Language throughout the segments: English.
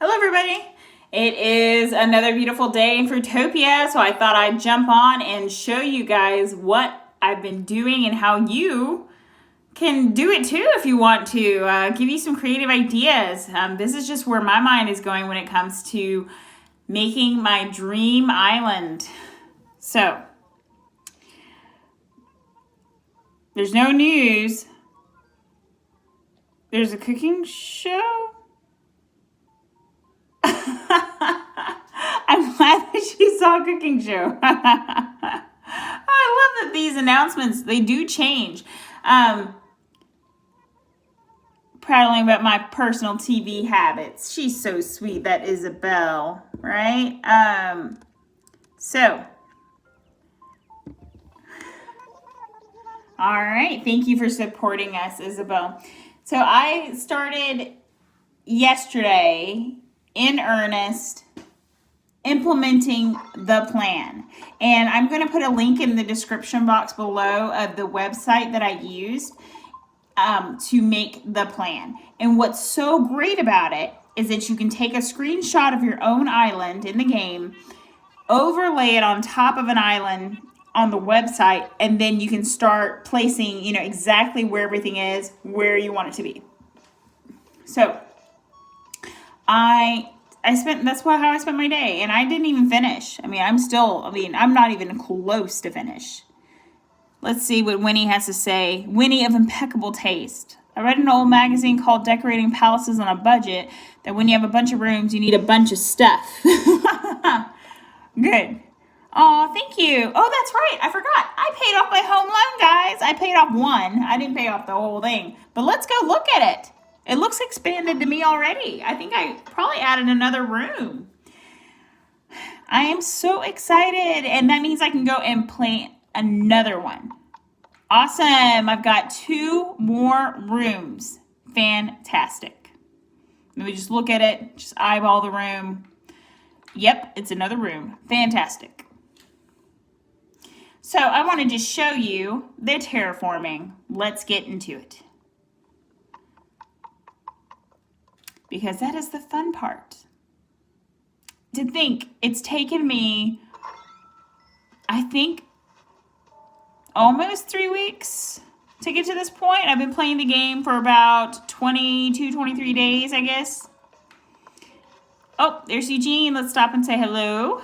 Hello everybody! It is another beautiful day in Fruitopia, so I thought I'd jump on and show you guys what I've been doing and how you can do it too if you want to. Give you some creative ideas. This is just where my mind is going when it comes to making my dream island. So, there's no news. There's a cooking show? I'm glad that she saw a cooking show. I love that these announcements, they do change. Prattling about my personal TV habits. She's so sweet, that Isabel, right? All right. Thank you for supporting us, Isabel. So I started yesterday in earnest implementing the plan. And I'm going to put a link in the description box below of the website that I used to make the plan. And what's so great about it is that you can take a screenshot of your own island in the game, overlay it on top of an island on the website, and then you can start placing, exactly where everything is, where you want it to be. So that's how I spent my day, and I didn't even finish. I'm not even close to finish. Let's see what Winnie has to say. Winnie of impeccable taste. I read an old magazine called Decorating Palaces on a Budget that when you have a bunch of rooms, you need a bunch of stuff. Good. Oh, thank you. Oh, that's right. I forgot. I paid off my home loan, guys. I paid off one. I didn't pay off the whole thing. But let's go look at it. It looks expanded to me already. I think I probably added another room. I am so excited. And that means I can go and plant another one. Awesome. I've got 2 more rooms. Fantastic. Let me just look at it. Just eyeball the room. Yep, it's another room. Fantastic. So I want to just show you the terraforming. Let's get into it. Because that is the fun part. To think, it's taken me, I think, almost 3 weeks to get to this point. I've been playing the game for about 22, 23 days, I guess. Oh, there's Eugene. Let's stop and say hello.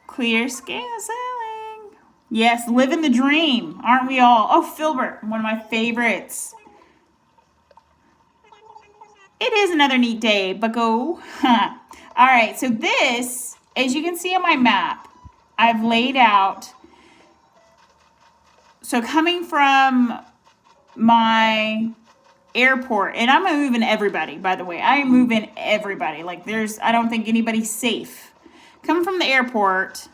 Clear scale sailing. Yes, living the dream. Aren't we all? Oh, Filbert, one of my favorites. It is another neat day, but go. All right, so this, as you can see on my map, I've laid out. So coming from my airport, and I'm moving everybody, by the way. I am moving everybody. I don't think anybody's safe. Coming from the airport,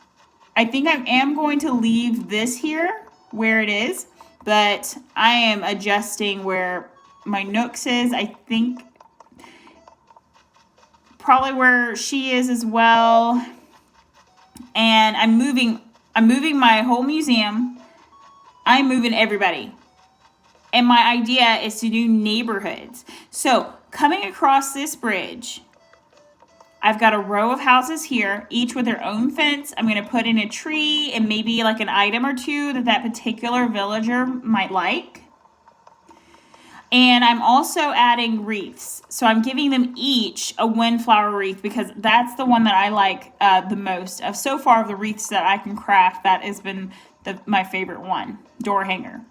I think I am going to leave this here where it is, but I am adjusting where my Nooks is. I think probably where she is as well. And I'm moving my whole museum. I'm moving everybody. And my idea is to do neighborhoods. So coming across this bridge, I've got a row of houses here, each with their own fence. I'm going to put in a tree and maybe like an item or two that particular villager might like. And I'm also adding wreaths. So I'm giving them each a windflower wreath because that's the one that I like the most. So far of the wreaths that I can craft, that has been my favorite one, door hanger.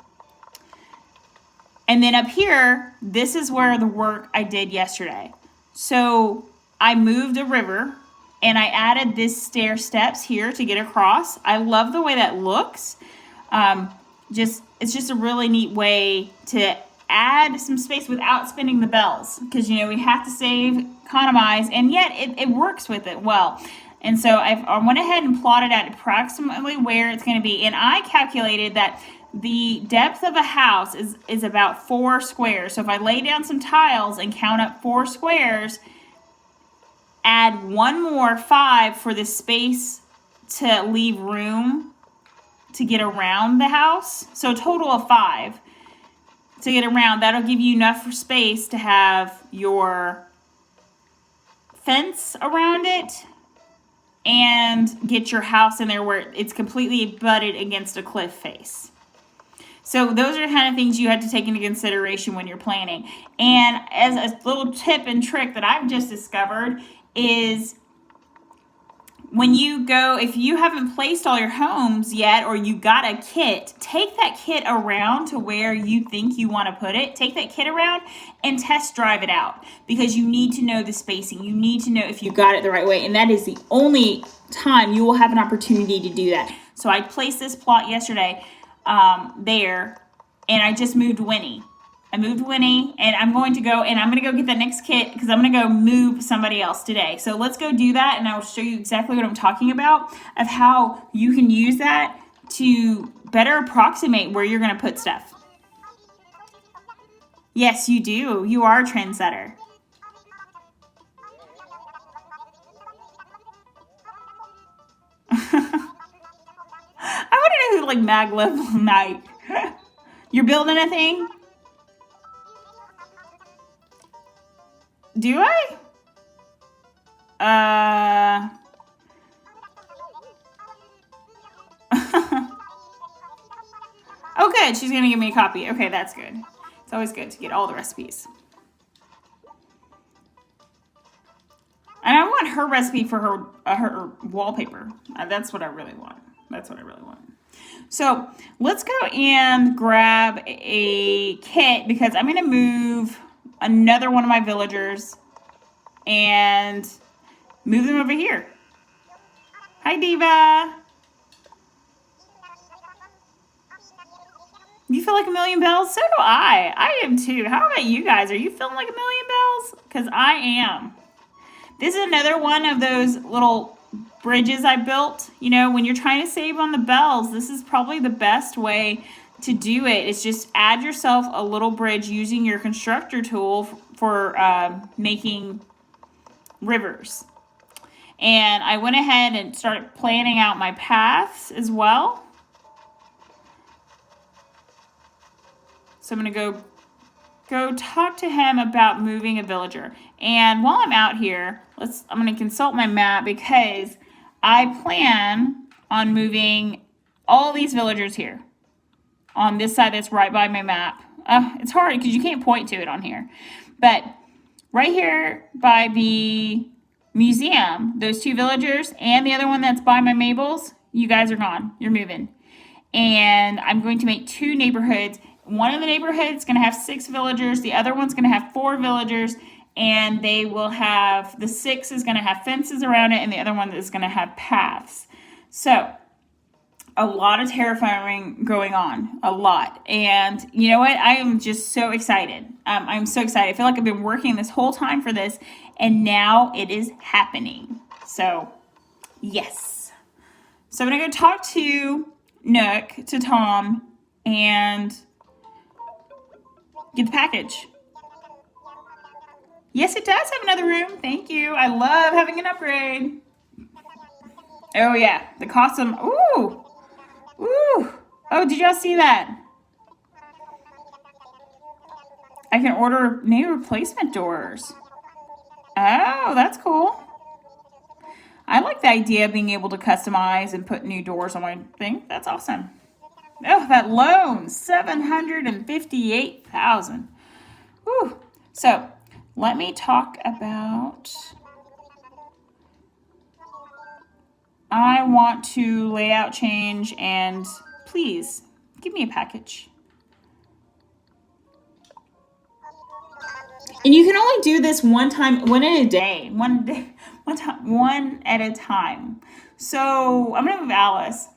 And then up here, this is where the work I did yesterday. So I moved a river and I added this stair steps here to get across. I love the way that looks. It's just a really neat way to add some space without spinning the bells because, we have to save, economize, and yet it works with it well. And so I went ahead and plotted out approximately where it's going to be. And I calculated that the depth of a house is about 4 squares. So if I lay down some tiles and count up 4 squares, add 1 more 5 for the space to leave room to get around the house. So a total of 5. to get around. That'll give you enough space to have your fence around it and get your house in there where it's completely butted against a cliff face. So those are the kind of things you have to take into consideration when you're planning. And as a little tip and trick that I've just discovered is when you go, if you haven't placed all your homes yet or you got a kit, take that kit around to where you think you want to put it. Take that kit around and test drive it out because you need to know the spacing. You need to know if you got it the right way. And that is the only time you will have an opportunity to do that. So I placed this plot yesterday there, and I just moved Winnie. I moved Winnie, and I'm going to go get that next kit because I'm going to go move somebody else today. So let's go do that, and I will show you exactly what I'm talking about of how you can use that to better approximate where you're going to put stuff. Yes, you do. You are a trendsetter. I want to know who like Mag Level Night. You're building a thing? Do I? Oh, good. She's going to give me a copy. Okay, that's good. It's always good to get all the recipes. And I want her recipe for her wallpaper. That's what I really want. That's what I really want. So let's go and grab a kit because I'm going to move another one of my villagers and move them over here. Hi, Diva. You feel like a million bells? So do I. I am too. How about you guys? Are you feeling like a million bells? Because I am. This is another one of those little bridges I built. You know, when you're trying to save on the bells, this is probably the best way to do it. It's just add yourself a little bridge using your constructor tool for making rivers. And I went ahead and started planning out my paths as well. So I'm going to go talk to him about moving a villager. And while I'm out here, I'm going to consult my map because I plan on moving all these villagers here on this side that's right by my map. It's hard because you can't point to it on here. But right here by the museum, those two villagers and the other one that's by my Mabels, you guys are gone. You're moving. And I'm going to make two neighborhoods. One of the neighborhoods is going to have 6 villagers. The other one's going to have 4 villagers. And they will have, the 6 is going to have fences around it, and the other one is going to have paths. So, a lot of terraforming going on. A lot. And you know what? I am just so excited. I'm so excited. I feel like I've been working this whole time for this, and now it is happening. So, yes. So, I'm going to go talk to Nook, to Tom, and get the package. Yes, it does have another room. Thank you. I love having an upgrade. Oh, yeah. The cost of... Ooh. Ooh. Oh, did y'all see that? I can order new replacement doors. Oh, that's cool. I like the idea of being able to customize and put new doors on my thing. That's awesome. Oh, that loan. $758,000. Whew. So... let me talk about, I want to layout change and please give me a package. And you can only do this one at a day, one at a time. So I'm going to move Alice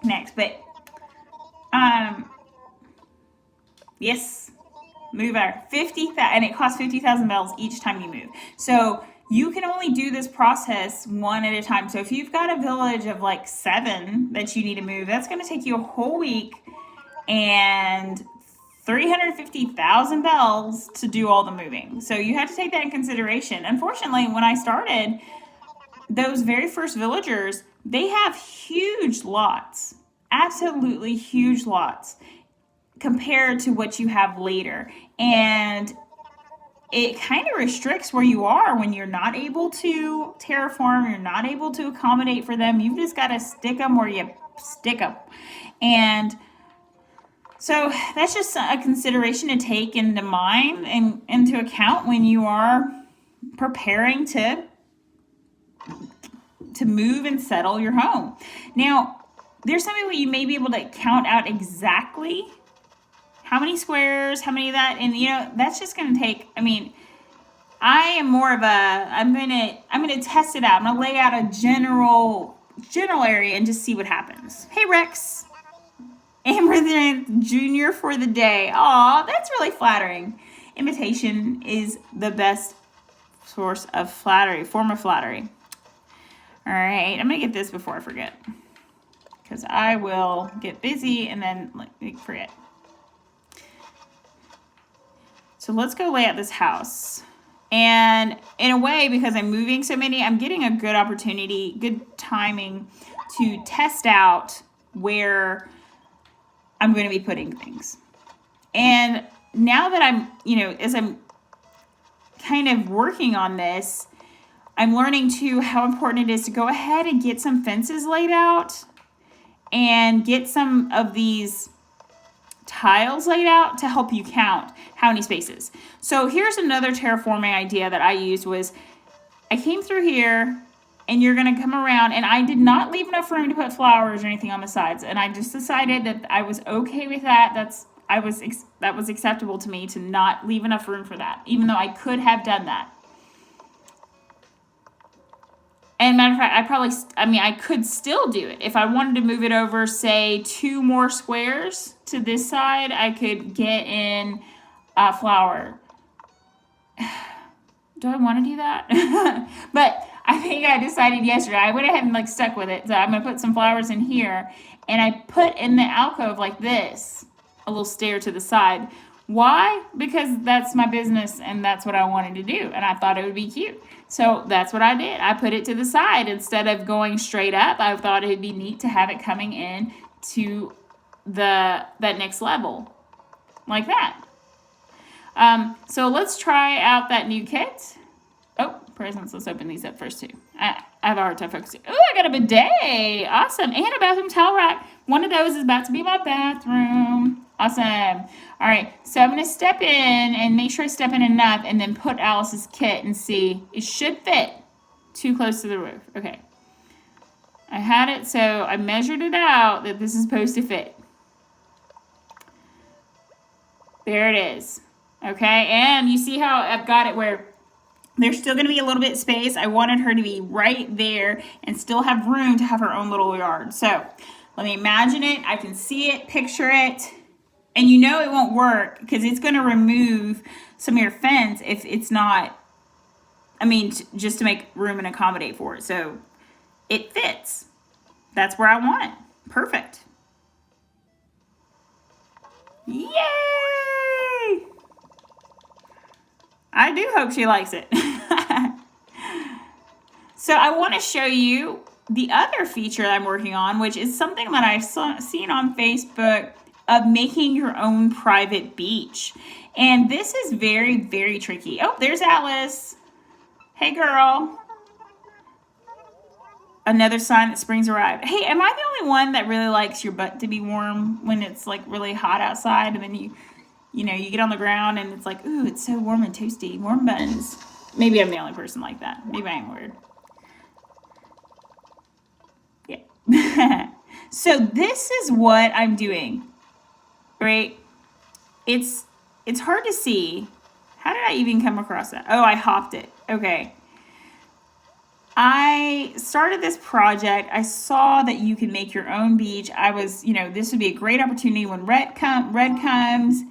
next, but, yes. Move her 50,000, and it costs 50,000 bells each time you move. So you can only do this process one at a time. So if you've got a village of like 7 that you need to move, that's going to take you a whole week and 350,000 bells to do all the moving. So you have to take that in consideration. Unfortunately, when I started, those very first villagers, they have huge lots, absolutely huge lots. compared to what you have later. And it kind of restricts where you are when you're not able to terraform, you're not able to accommodate for them. You've just got to stick them where you stick them. And so that's just a consideration to take into mind and into account when you are preparing to move and settle your home. Now, there's something where you may be able to count out exactly how many squares, how many of that, and that's just going to take, I am more of I'm going to test it out. I'm going to lay out a general area and just see what happens. Hey, Rex. Amaranth Jr. for the day. Aw, that's really flattering. Imitation is the best source of flattery, form of flattery. All right, I'm going to get this before I forget, because I will get busy and then forget. So let's go lay out this house. And in a way, because I'm moving so many, I'm getting a good opportunity, good timing to test out where I'm going to be putting things. And now that I'm, as I'm kind of working on this, I'm learning too how important it is to go ahead and get some fences laid out and get some of these tiles laid out to help you count how many spaces. So here's another terraforming idea that I used was I came through here and you're going to come around, and I did not leave enough room to put flowers or anything on the sides. And I just decided that I was okay with that. That was acceptable to me to not leave enough room for that, even though I could have done that. And matter of fact, I could still do it. If I wanted to move it over, say, 2 more squares to this side, I could get in a flower. Do I want to do that? But I think I decided yesterday, I went ahead and stuck with it. So I'm going to put some flowers in here. And I put in the alcove like this, a little stair to the side. Why? Because that's my business and that's what I wanted to do. And I thought it would be cute. So that's what I did. I put it to the side instead of going straight up. I thought it'd be neat to have it coming in to that next level like that. So let's try out that new kit. Oh, presents. Let's open these up first too. I have a hard time focusing. Oh, I got a bidet. Awesome. And a bathroom towel rack. One of those is about to be my bathroom. Awesome. All right. So I'm going to step in and make sure I step in enough and then put Alice's kit and see. It should fit. Too close to the roof. Okay. I had it, so I measured it out that this is supposed to fit. There it is. Okay. And you see how I've got it where there's still going to be a little bit of space. I wanted her to be right there and still have room to have her own little yard. So let me imagine it. I can see it, picture it. And it won't work because it's going to remove some of your fence if it's not, just to make room and accommodate for it. So it fits. That's where I want it. Perfect. Yay! I do hope she likes it. So I want to show you the other feature I'm working on, which is something that I've seen on Facebook of making your own private beach. And this is very, very tricky. Oh, there's Alice. Hey, girl. Another sign that spring's arrived. Hey, am I the only one that really likes your butt to be warm when it's really hot outside and then you get on the ground and it's ooh, it's so warm and toasty. Warm buttons. Maybe I'm the only person like that. Maybe I am weird. Yeah. So this is what I'm doing. Right? It's hard to see. How did I even come across that? Oh, I hopped it. Okay. I started this project. I saw that you can make your own beach. I was, this would be a great opportunity when Red comes.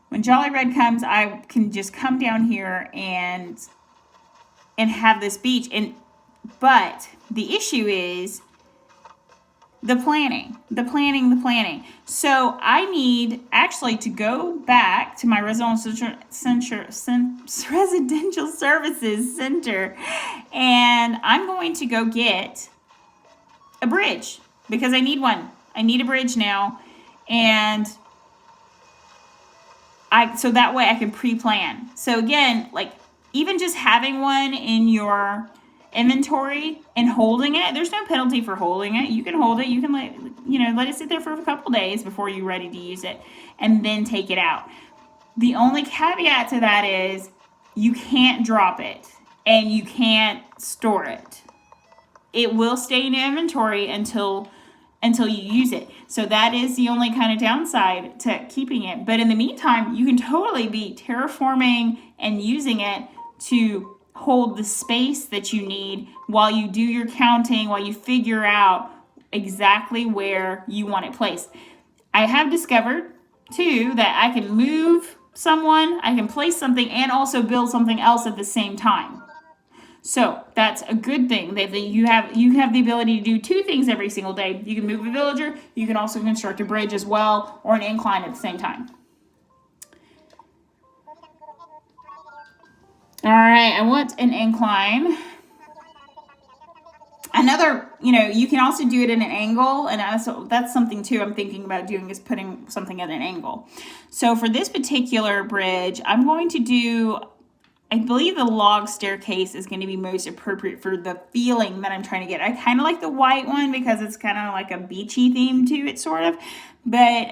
When Jolly Red comes, I can just come down here and have this beach. But the issue is the planning. So I need actually to go back to my residential services center, and I'm going to go get a bridge because I need one. I need a bridge now, and so that way I can pre-plan. So again, like even just having one in your inventory and holding it, there's no penalty for holding it. You can hold it, you can let it sit there for a couple days before you're ready to use it and then take it out. The only caveat to that is you can't drop it and you can't store it. It will stay in your inventory until you use it. So that is the only kind of downside to keeping it. But in the meantime, you can totally be terraforming and using it to hold the space that you need while you do your counting, while you figure out exactly where you want it placed. I have discovered too that I can move someone, I can place something, and also build something else at the same time. So that's a good thing. That you have the ability to do two things every single day. You can move a villager. You can also construct a bridge as well, or an incline at the same time. All right, I want an incline. Another, you can also do it in an angle, and that's something too I'm thinking about doing, is putting something at an angle. So for this particular bridge, I'm going to do, I believe the log staircase is going to be most appropriate for the feeling that I'm trying to get. I kind of like the white one because it's kind of like a beachy theme to it, sort of. But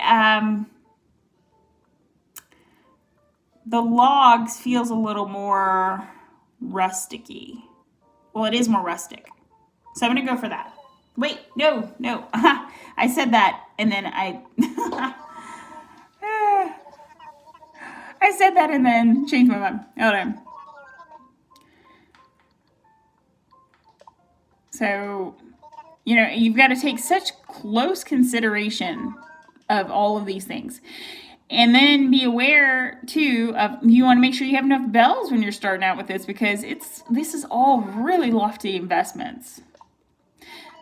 the logs feels a little more rusticy. Well, it is more rustic. So I'm going to go for that. Wait, no. I said that, and then I said that and then changed my mind. Hold on. So, you've got to take such close consideration of all of these things. And then be aware, too, of you want to make sure you have enough bells when you're starting out with this, because this is all really lofty investments.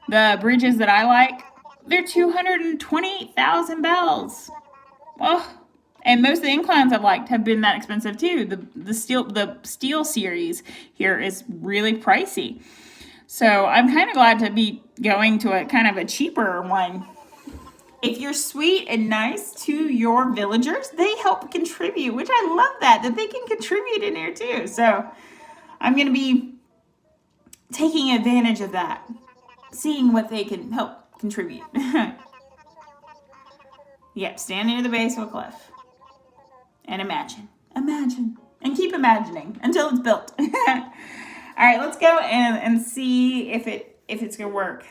The bridges that I like, they're 228,000 bells. Oh, and most of the inclines I've liked have been that expensive too. The steel series here is really pricey. So I'm kind of glad to be going to a kind of a cheaper one. If you're sweet and nice to your villagers, they help contribute, which I love that they can contribute in here too. So I'm going to be taking advantage of that, seeing what they can help contribute. Yep, stand near the base of a cliff and imagine, and keep imagining until it's built. All right, let's go and see if it's going to work.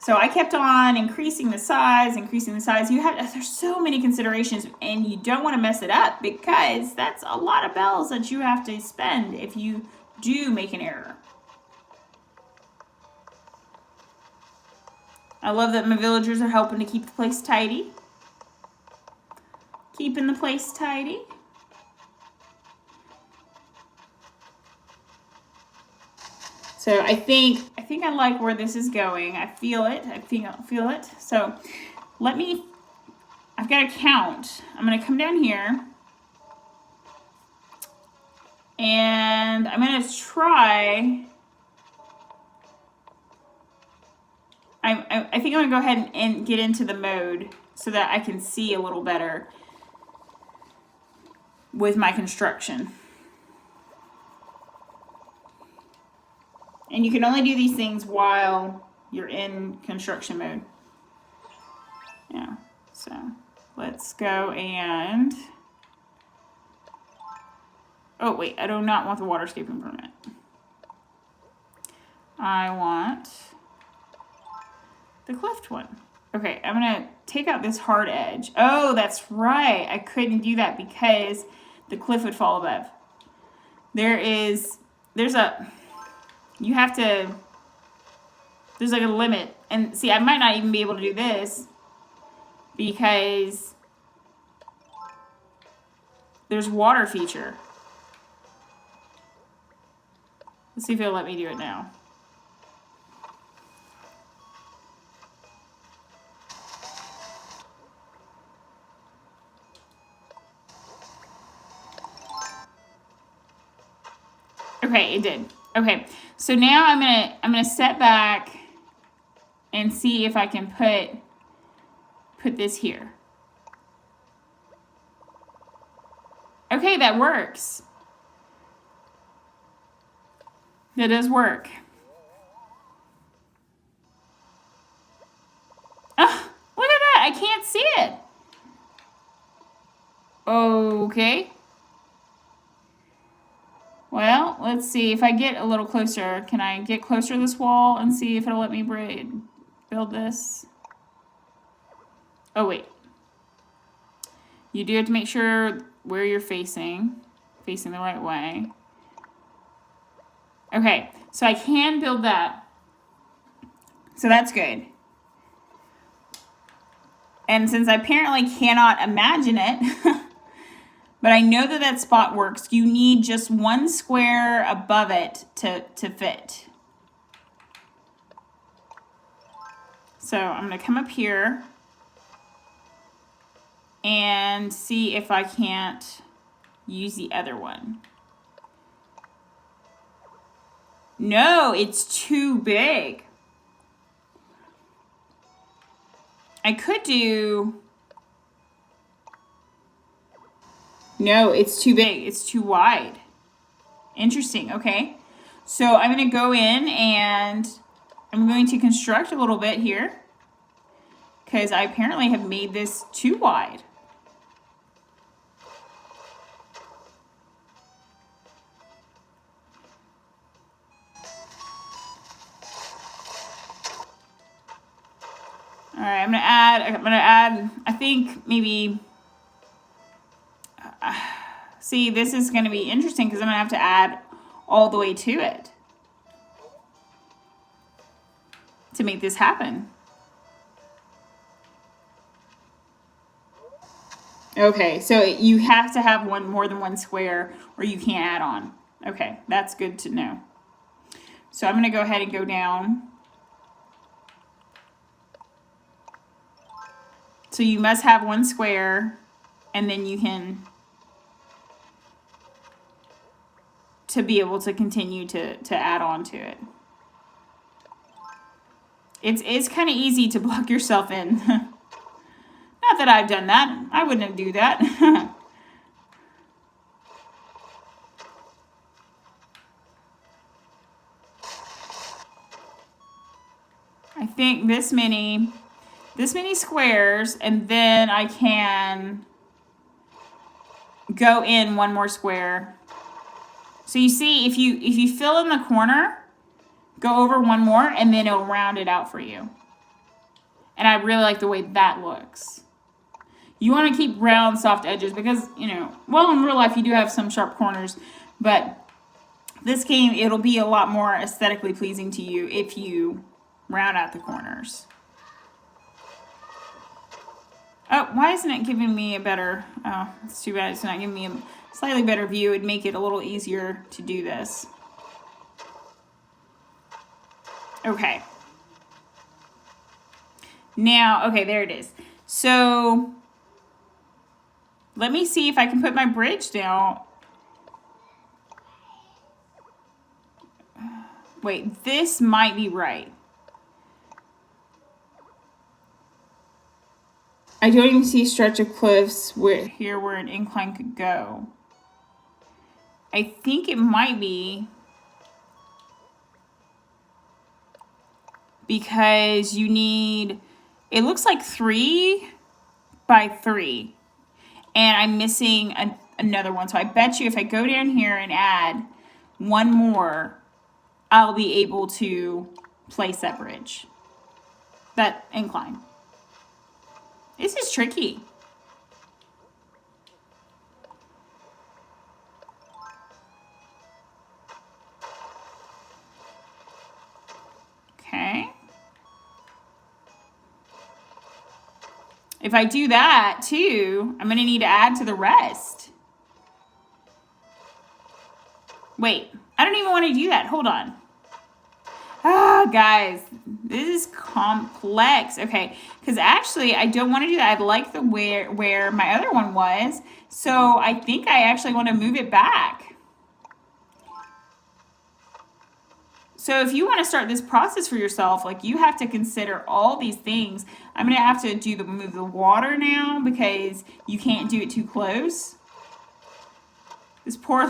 So I kept on increasing the size. There's so many considerations, and you don't want to mess it up, because that's a lot of bells that you have to spend if you do make an error. I love that my villagers are helping to keep the place tidy. Keeping the place tidy. So I think I like where this is going. I feel it. So I've got to count. I'm going to come down here. And I'm going to try. I think I'm going to go ahead and get into the mode so that I can see a little better with my construction. And you can only do these things while you're in construction mode. Yeah, so let's go and... Oh, wait, I do not want the waterscaping permit. I want the cleft one. Okay, I'm going to take out this hard edge. Oh, that's right. I couldn't do that because the cliff would fall above. There's like a limit. And see, I might not even be able to do this because there's water feature. Let's see if it'll let me do it now. Okay, it did. Okay, so now I'm gonna set back and see if I can put this here. Okay, that works. That does work. Oh, look at that. I can't see it. Okay. Well, let's see. If I get a little closer, can I get closer to this wall and see if it'll let me build this? Oh, wait. You do have to make sure where you're facing the right way. Okay, so I can build that. So that's good. And since I apparently cannot imagine it, but I know that that spot works, you need just one square above it to fit. So I'm going to come up here and see if I can't use the other one. No, it's too big. I could do... No, it's too big. It's too wide. Interesting. Okay. So I'm going to go in and I'm going to construct a little bit here because I apparently have made this too wide. All right, I'm gonna add, I think maybe, see, this is gonna be interesting because I'm gonna have to add all the way to it to make this happen. Okay, so you have to have more than one square or you can't add on. Okay, that's good to know. So I'm gonna go ahead and go down. So you must have one square and then you can, to be able to continue to add on to it. It's kind of easy to block yourself in. Not that I've done that. I wouldn't do that. I think this many squares, and then I can go in one more square. So you see, if you fill in the corner, go over one more, and then it'll round it out for you. And I really like the way that looks. You want to keep round, soft edges because, you know, well, in real life you do have some sharp corners, but this game, it'll be a lot more aesthetically pleasing to you if you round out the corners. Oh, why isn't it giving me a better, oh, it's too bad it's not giving me a slightly better view. It'd make it a little easier to do this. Okay. Now, okay, there it is. So, let me see if I can put my bridge down. Wait, this might be right. I don't even see a stretch of cliffs where an incline could go. I think it might be because you need, it looks like 3 by 3. And I'm missing another one. So I bet you if I go down here and add one more, I'll be able to place that bridge, that incline. This is tricky. Okay. If I do that too, I'm going to need to add to the rest. Wait, I don't even want to do that. Hold on. Ah, guys, this is complex. Okay, because actually I don't want to do that. I like the where my other one was, so I think I actually want to move it back. So if you want to start this process for yourself, like you have to consider all these things. I'm going to have to move the water now because you can't do it too close. This poor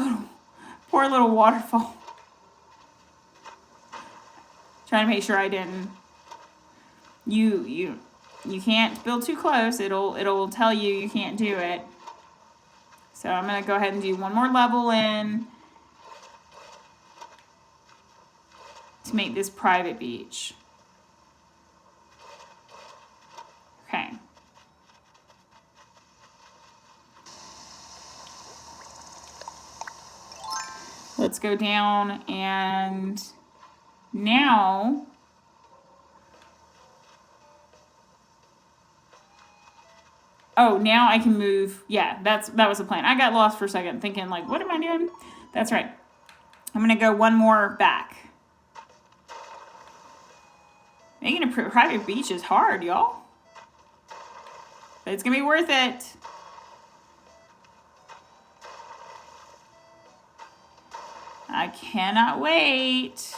little waterfall. Trying to make sure I didn't. You can't build too close. It'll tell you can't do it. So I'm gonna go ahead and do one more level in to make this private beach. Okay. Let's go down, and now now I can move. Yeah, that was the plan. I got lost for a second thinking like, what am I doing? That's right. I'm gonna go one more back. Making a private beach is hard, y'all. But it's gonna be worth it. I cannot wait.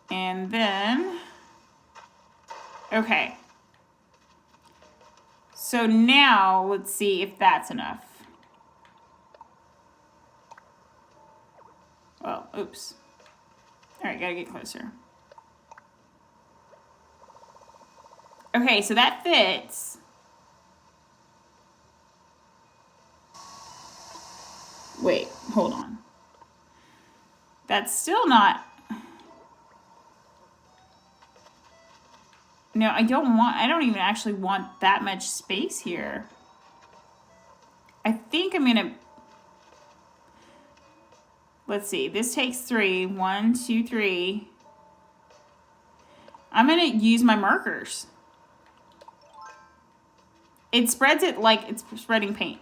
And then, okay. So now let's see if that's enough. Well, oops. All right, gotta get closer. Okay, so that fits. Wait, hold on. That's still not. No, I don't even actually want that much space here. I think I'm gonna, let's see, this takes 3. 1, 2, 3. I'm gonna use my markers. It spreads it like it's spreading paint.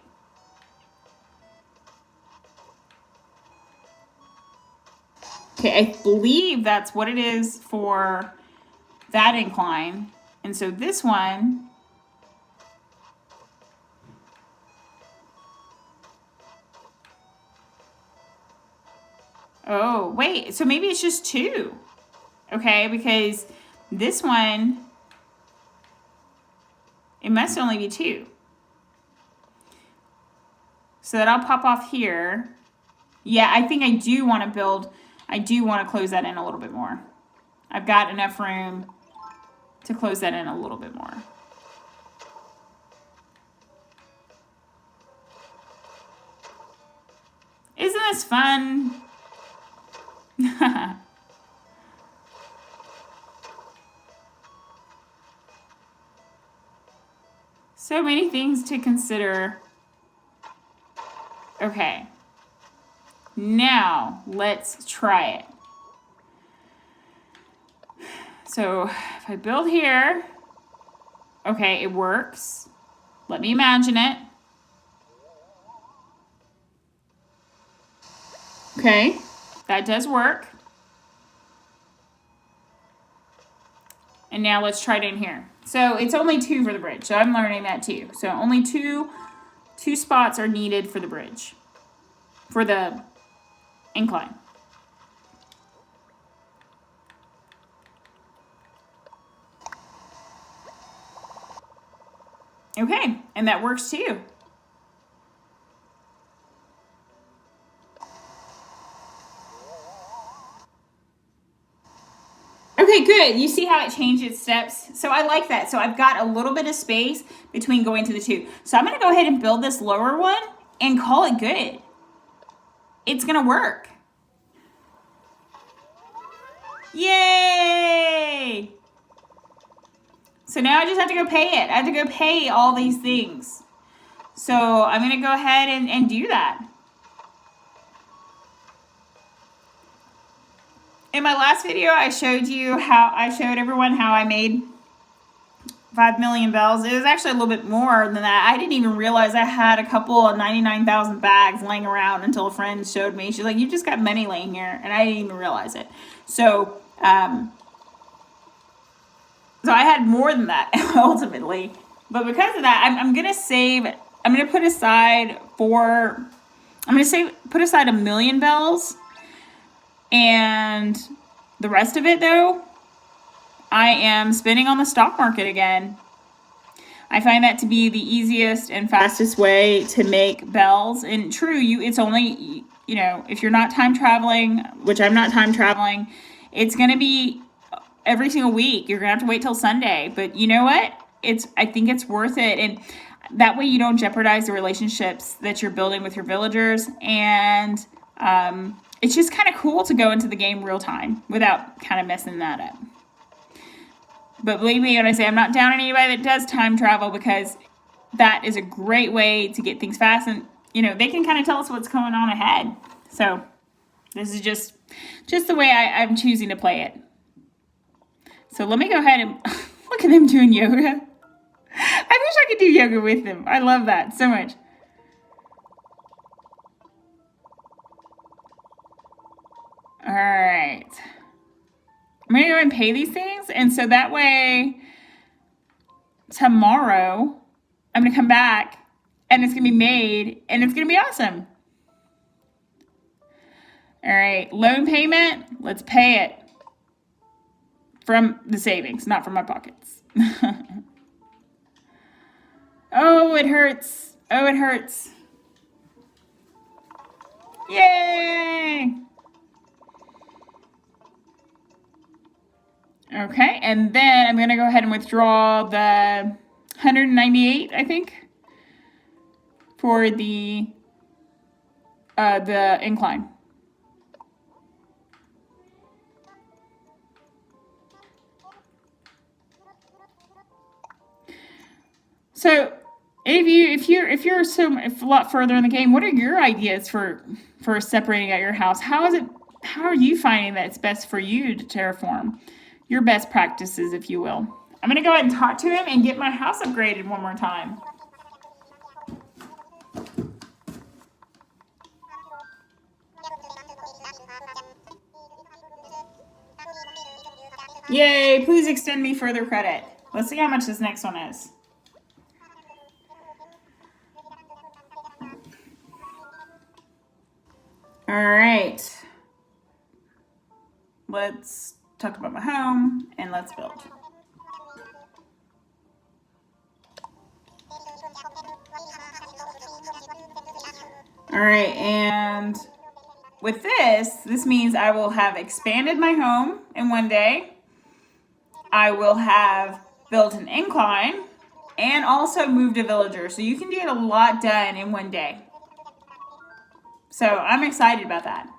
Okay, I believe that's what it is for that incline. And so this one, oh, wait, so maybe it's just 2. Okay, because this one, it must only be 2. So that I'll pop off here. Yeah, I think I do want to close that in a little bit more. I've got enough room to close that in a little bit more. Isn't this fun? So many things to consider. Okay. Now, let's try it. So, if I build here, okay, it works. Let me imagine it. Okay, that does work. And now let's try it in here. So it's only 2 for the bridge, so I'm learning that too. So only two spots are needed for the bridge, for the incline. Okay, and that works too. Okay, good. You see how it changed its steps? So I like that. So I've got a little bit of space between going to the 2. So I'm going to go ahead and build this lower one and call it good. It's going to work. Yay! So now I just have to go pay it. I have to go pay all these things. So I'm going to go ahead and do that. In my last video, I showed everyone how I made 5 million bells. It was actually a little bit more than that. I didn't even realize I had a couple of 99,000 bags laying around until a friend showed me. She's like, you just got money laying here. And I didn't even realize it. So, so I had more than that ultimately. But because of that, I'm going to save, I'm going to put aside put aside 1 million bells. And the rest of it, though, I am spending on the stock market again. I find that to be the easiest and fastest way to make bells. And true, it's only, if you're not time traveling, which I'm not time traveling, it's going to be every single week. You're going to have to wait till Sunday. But you know what? I think it's worth it. And that way you don't jeopardize the relationships that you're building with your villagers. And it's just kind of cool to go into the game real time without kind of messing that up. But believe me when I say I'm not down on anybody that does time travel, because that is a great way to get things fast. And, they can kind of tell us what's going on ahead. So this is just the way I'm choosing to play it. So let me go ahead and look at them doing yoga. I wish I could do yoga with them. I love that so much. All right. I'm going to go and pay these things. And so that way, tomorrow, I'm going to come back and it's going to be made and it's going to be awesome. All right. Loan payment. Let's pay it from the savings, not from my pockets. Oh, it hurts. Oh, it hurts. Yay. Okay, and then I'm going to go ahead and withdraw the 198, I think, for the incline. So, if you're a lot further in the game, what are your ideas for separating out your house? How are you finding that it's best for you to terraform? Your best practices, if you will. I'm going to go ahead and talk to him and get my house upgraded one more time. Yay, please extend me further credit. Let's see how much this next one is. All right. Let's talk about my home and let's build. All right, and with this means I will have expanded my home in one day. I will have built an incline and also moved a villager. So you can get a lot done in one day. So I'm excited about that.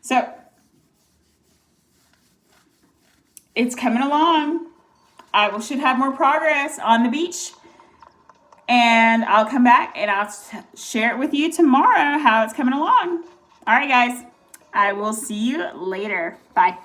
So it's coming along. I should have more progress on the beach. And I'll come back and I'll share it with you tomorrow how it's coming along. All right, guys. I will see you later. Bye.